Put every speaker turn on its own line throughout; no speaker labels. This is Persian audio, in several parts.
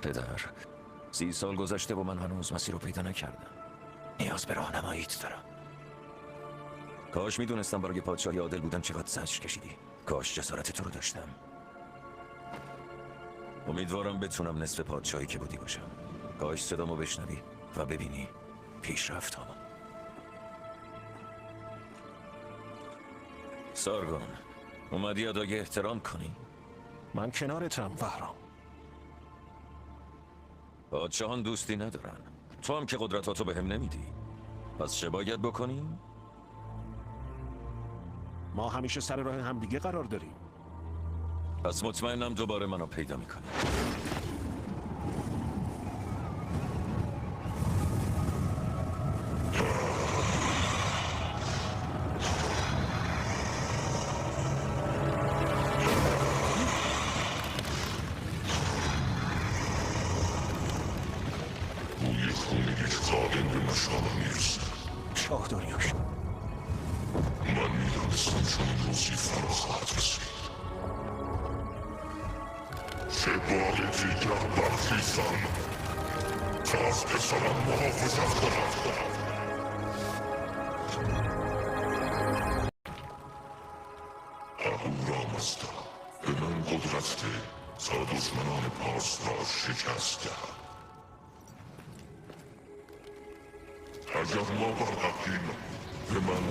پدر، 30 سال گذشته و من هنوز مسیر رو پیدا نکردم. نیاز به راهنماییت دارم. کاش میدونستم برای پادشاهی عادل بودن چقدر زجر کشیدی. کاش جسارت تو رو داشتم. امیدوارم بتونم نصف پادشاهی که بودی باشم. کاش صدامو بشنوی و ببینی پیشرفتامو. سارگون، اومدی ادای احترام کنی؟
من کنارتم وهرام.
پادشاهان دوستی ندارن. تو هم که قدرتاتو به هم نمیدی. پس چه باید بکنیم؟
ما همیشه سر راه همدیگه قرار داریم.
پس مطمئنم دوباره منو پیدا میکنی.
بوی خون یک خادم به مشام میرسه.
شاه داریوش،
من میدانستم چون این روزی فرا خواهد رسید. چه بار دیگر برخیزم تا از پسرم محافظت کنم. اهورامزدا به من قدرت ده تا دشمنان پارس را شکست دهم. اگر ما بر حقیم به من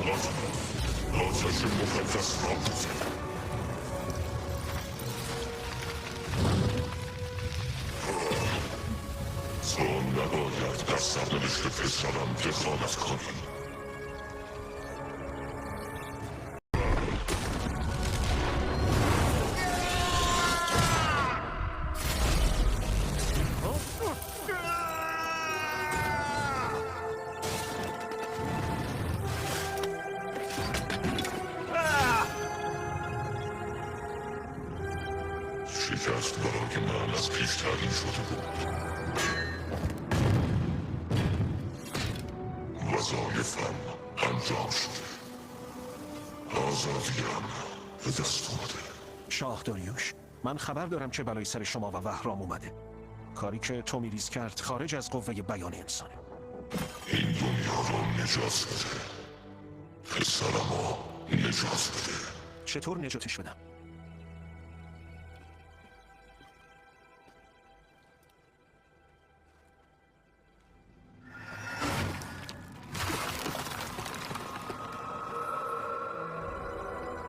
آتش مقدس را بزن. تو نباید در سرنوشت پسرم دخالت کنی. شکست برای من از پیش تعیین شده بود. وظایفم انجام شده. آزادیم به دست اومده.
شاه داریوش، من خبر دارم چه بلایی سر شما و وهرام اومده. کاری که تومیریز کرد خارج از قوه بیان انسانه.
این دنیا رو نجات بده. پسرمو نجات بده.
چطور نجاتش بدم؟